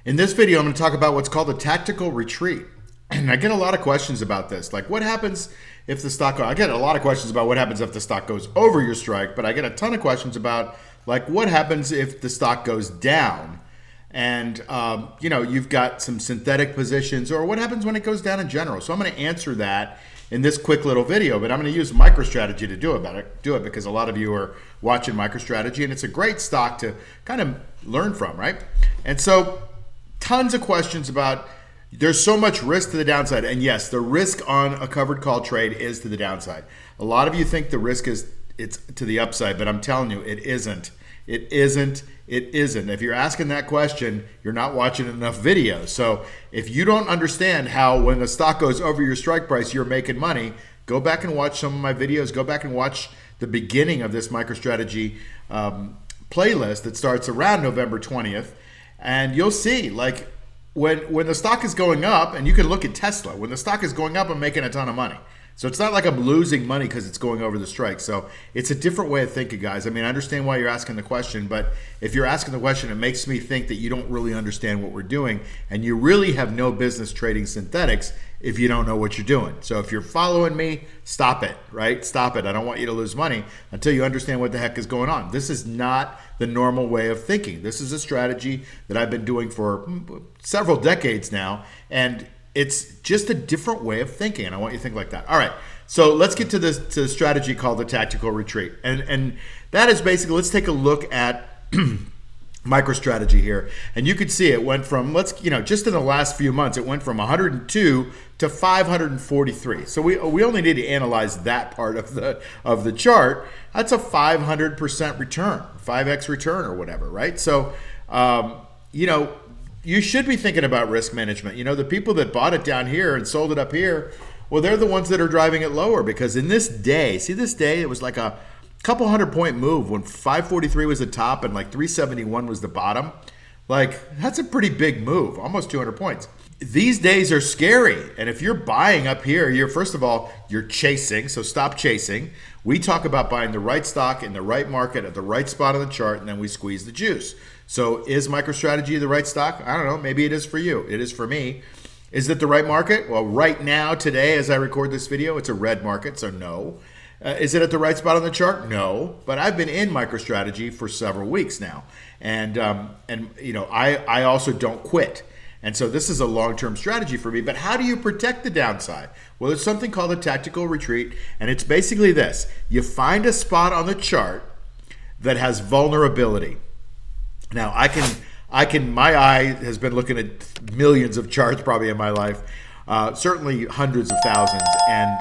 In this video, I'm going to talk about what's called a tactical retreat. And I get a lot of questions about this. Like, what happens if the stock, I get a lot of questions about what happens if the stock goes over your strike, but I get a ton of questions about, like, what happens if the stock goes down? And, you've got some synthetic positions, or what happens when it goes down in general? So I'm going to answer that in this quick little video, but I'm going to use Microstrategy to do it because a lot of you are watching Microstrategy, and it's a great stock to kind of learn from, right? And so tons of questions about, there's so much risk to the downside. And yes, the risk on a covered call trade is to the downside. A lot of you think the risk it's to the upside, but I'm telling you, it isn't. It isn't. It isn't. If you're asking that question, you're not watching enough videos. So if you don't understand how when the stock goes over your strike price, you're making money, go back and watch some of my videos. Go back and watch the beginning of this Microstrategy playlist that starts around November 20th. And you'll see, like, when the stock is going up, and you can look at Tesla, when the stock is going up, I'm making a ton of money. So it's not like I'm losing money because it's going over the strike. So it's a different way of thinking, guys. I mean, I understand why you're asking the question, but if you're asking the question, it makes me think that you don't really understand what we're doing, and you really have no business trading synthetics if you don't know what you're doing. So if you're following me, stop it, right? Stop it. I don't want you to lose money until you understand what the heck is going on. This is not the normal way of thinking. This is a strategy that I've been doing for several decades now, and it's just a different way of thinking, and I want you to think like that. All right, so let's get to the strategy called the tactical retreat, and that is basically, let's take a look at MicroStrategy here, and you can see it went from, just in the last few months, it went from 102 to 543. So we only need to analyze that part of the chart. That's a 500% return, 5x return or whatever, right? So you should be thinking about risk management. The people that bought it down here and sold it up here, well, they're the ones that are driving it lower, because in this day, it was like a couple 100-point move when 543 was the top and like 371 was the bottom. Like, that's a pretty big move, almost 200 points. These days are scary. And if you're buying up here, first of all, you're chasing, so stop chasing. We talk about buying the right stock in the right market at the right spot on the chart, and then we squeeze the juice. So is MicroStrategy the right stock? I don't know. Maybe it is for you. It is for me. Is it the right market? Well, right now, today, as I record this video, it's a red market, so no. Is it at the right spot on the chart? No. But I've been in MicroStrategy for several weeks now. And I also don't quit. And so this is a long-term strategy for me. But how do you protect the downside? Well, there's something called a tactical retreat. And it's basically this. You find a spot on the chart that has vulnerability. Now, my eye has been looking at millions of charts probably in my life, certainly hundreds of thousands. And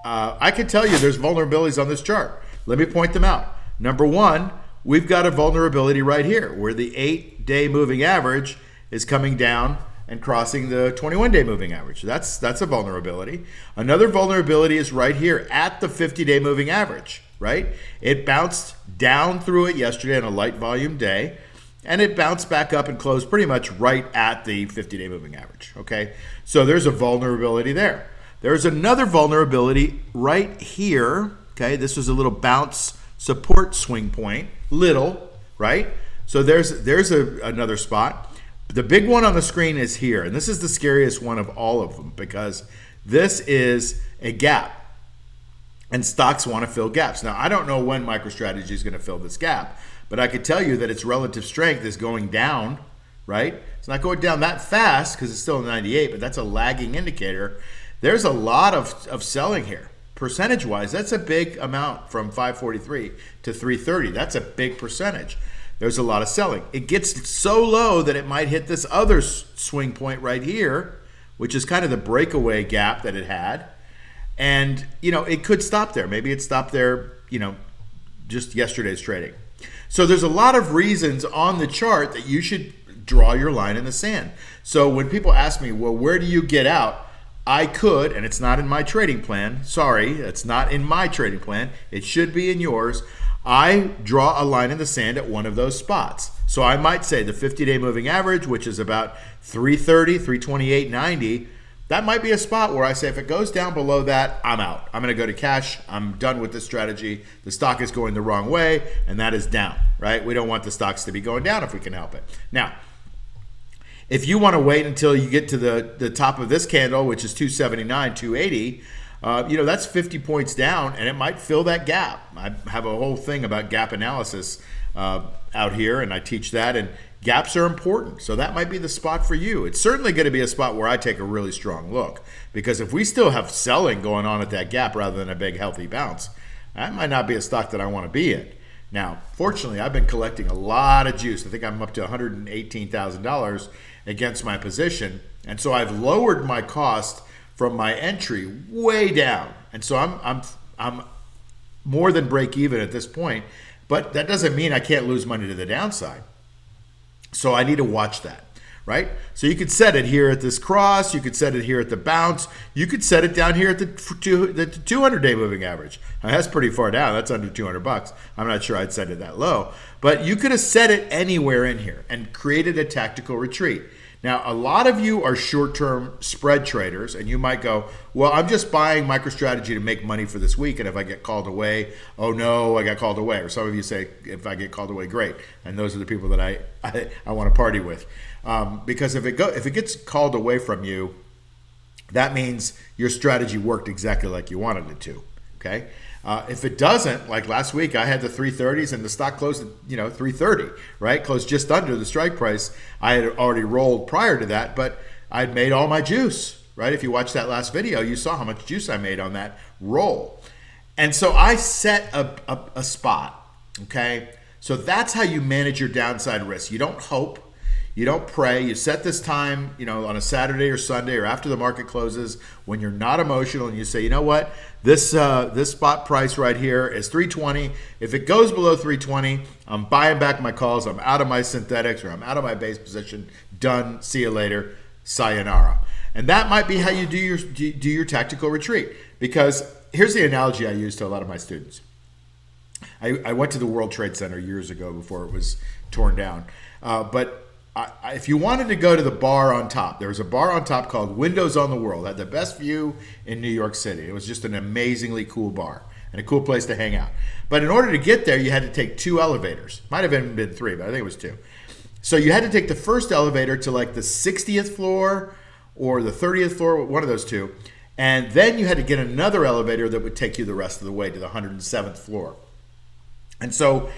I can tell you there's vulnerabilities on this chart. Let me point them out. Number one, we've got a vulnerability right here where the 8-day moving average is coming down and crossing the 21-day moving average. That's a vulnerability. Another vulnerability is right here at the 50-day moving average, right? It bounced down through it yesterday on a light volume day, and it bounced back up and closed pretty much right at the 50-day moving average, okay? So there's a vulnerability there. There's another vulnerability right here, okay? This was a little bounce support swing point, little, right? So there's another spot. The big one on the screen is here, and this is the scariest one of all of them because this is a gap, and stocks want to fill gaps. Now, I don't know when MicroStrategy is going to fill this gap, but I could tell you that its relative strength is going down, right? It's not going down that fast because it's still 98, but that's a lagging indicator. There's a lot of selling here. Percentage-wise, that's a big amount from 543 to 330. That's a big percentage. There's a lot of selling. It gets so low that it might hit this other swing point right here, which is kind of the breakaway gap that it had. And, it could stop there. Maybe it stopped there, just yesterday's trading. So there's a lot of reasons on the chart that you should draw your line in the sand. So when people ask me, well, where do you get out? I could, and it's not in my trading plan. Sorry, it's not in my trading plan. It should be in yours. I draw a line in the sand at one of those spots. So I might say the 50-day moving average, which is about 330, 328.90, that might be a spot where I say if it goes down below that, I'm out. I'm going to go to cash. I'm done with this strategy. The stock is going the wrong way, and that is down, right? We don't want the stocks to be going down if we can help it. Now, If you want to wait until you get to the top of this candle, which is 279, 280, that's 50 points down, and it might fill that gap. I have a whole thing about gap analysis out here, and I teach that, and gaps are important. So that might be the spot for you. It's certainly going to be a spot where I take a really strong look, because if we still have selling going on at that gap rather than a big healthy bounce, that might not be a stock that I want to be in. Now, fortunately, I've been collecting a lot of juice. I think I'm up to $118,000 against my position. And so I've lowered my cost from my entry way down. And so I'm more than break even at this point, but that doesn't mean I can't lose money to the downside. So I need to watch that, right? So you could set it here at this cross, you could set it here at the bounce, you could set it down here at the 200-day moving average. Now, that's pretty far down. That's under $200. I'm not sure I'd set it that low, but you could have set it anywhere in here and created a tactical retreat. Now, a lot of you are short-term spread traders, and you might go, well, I'm just buying MicroStrategy to make money for this week, and if I get called away, oh no, I got called away. Or some of you say, if I get called away, great. And those are the people that I want to party with. Because if it gets called away from you, that means your strategy worked exactly like you wanted it to, okay? If it doesn't, like last week, I had the 330s and the stock closed at 330, right? Closed just under the strike price. I had already rolled prior to that, but I'd made all my juice, right? If you watched that last video, you saw how much juice I made on that roll. And so I set a spot, okay? So that's how you manage your downside risk. You don't hope. You don't pray. You set this time, on a Saturday or Sunday or after the market closes when you're not emotional, and you say, you know what, this spot price right here is 320. If it goes below 320, I'm buying back my calls. I'm out of my synthetics, or I'm out of my base position. Done. See you later. Sayonara. And that might be how you do your tactical retreat. Because here's the analogy I use to a lot of my students. I went to the World Trade Center years ago before it was torn down, but if you wanted to go to the bar on top, there was a bar on top called Windows on the World. It had the best view in New York City. It was just an amazingly cool bar and a cool place to hang out. But in order to get there, you had to take 2 elevators. Might have even been 3, but I think it was 2. So you had to take the first elevator to like the 60th floor or the 30th floor, one of those 2. And then you had to get another elevator that would take you the rest of the way to the 107th floor. And so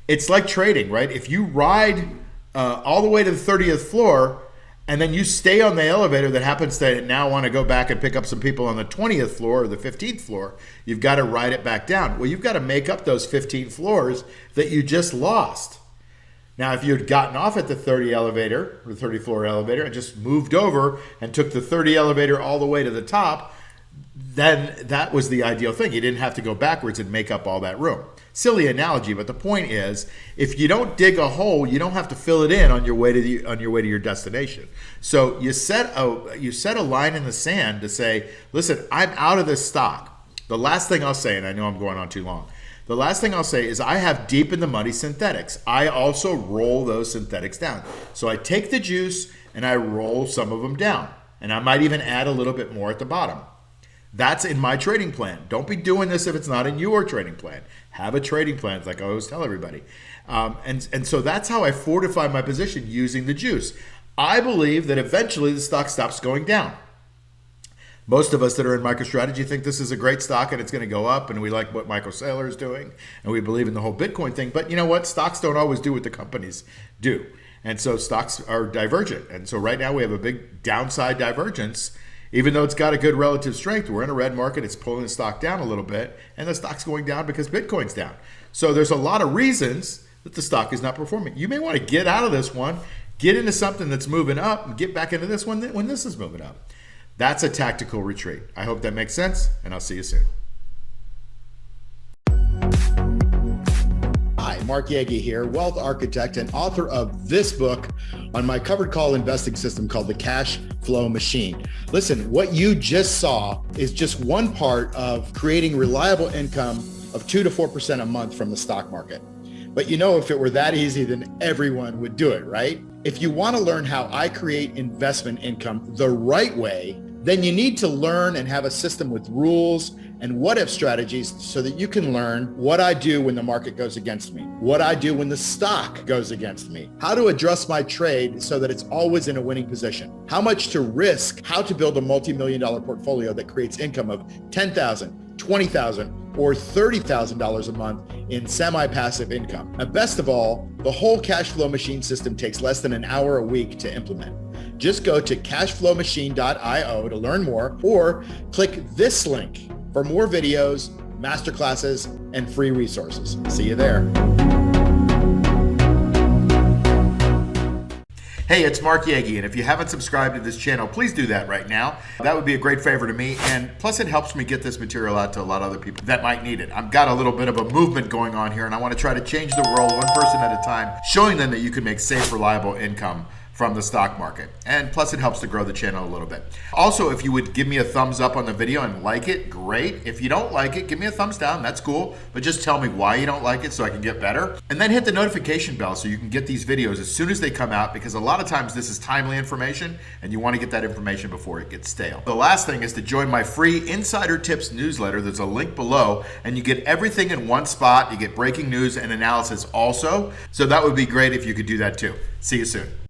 it's like trading, right? If you ride all the way to the 30th floor, and then you stay on the elevator that happens to now want to go back and pick up some people on the 20th floor or the 15th floor, you've got to ride it back down. Well, you've got to make up those 15 floors that you just lost. Now, if you had gotten off at the 30 elevator, or the 30 floor elevator, and just moved over and took the 30 elevator all the way to the top, then that was the ideal thing. You didn't have to go backwards and make up all that room. Silly analogy, but the point is, if you don't dig a hole, you don't have to fill it in on your way to your destination. So you set a line in the sand to say, listen, I'm out of this stock. The last thing I'll say, and I know I'm going on too long, the last thing I'll say is I have deep in the money synthetics. I also roll those synthetics down. So I take the juice and I roll some of them down, and I might even add a little bit more at the bottom. That's in my trading plan. Don't be doing this if it's not in your trading plan. Have a trading plan, like I always tell everybody. And so that's how I fortify my position using the juice. I believe that eventually the stock stops going down. Most of us that are in MicroStrategy think this is a great stock and it's going to go up, and we like what Michael Saylor is doing, and we believe in the whole Bitcoin thing. But you know what? Stocks don't always do what the companies do. And so stocks are divergent. And so right now we have a big downside divergence. Even though it's got a good relative strength, we're in a red market, it's pulling the stock down a little bit, and the stock's going down because Bitcoin's down. So there's a lot of reasons that the stock is not performing. You may want to get out of this one, get into something that's moving up, and get back into this one when this is moving up. That's a tactical retreat. I hope that makes sense, and I'll see you soon. Hi, Mark Yagi here, wealth architect and author of this book on my covered call investing system called the Cash Flow Machine. Listen, what you just saw is just one part of creating reliable income of 2 to 4% a month from the stock market. But if it were that easy, then everyone would do it, right? If you want to learn how I create investment income the right way, then you need to learn and have a system with rules and what if strategies so that you can learn what I do when the market goes against me, what I do when the stock goes against me, how to adjust my trade so that it's always in a winning position, how much to risk, how to build a multi-million-dollar portfolio that creates income of $10,000, $20,000, or $30,000 a month in semi-passive income. And best of all, the whole cash flow machine system takes less than an hour a week to implement. Just go to cashflowmachine.io to learn more, or click this link for more videos, masterclasses, and free resources. See you there. Hey, it's Mark Yagi, and if you haven't subscribed to this channel, please do that right now. That would be a great favor to me, and plus it helps me get this material out to a lot of other people that might need it. I've got a little bit of a movement going on here, and I want to try to change the world one person at a time, showing them that you can make safe, reliable income from the stock market. And plus it helps to grow the channel a little bit. Also, if you would give me a thumbs up on the video and like it, great. If you don't like it, give me a thumbs down, that's cool. But just tell me why you don't like it so I can get better. And then hit the notification bell so you can get these videos as soon as they come out, because a lot of times this is timely information and you want to get that information before it gets stale. The last thing is to join my free Insider Tips newsletter. There's a link below, and you get everything in one spot. You get breaking news and analysis also. So that would be great if you could do that too. See you soon.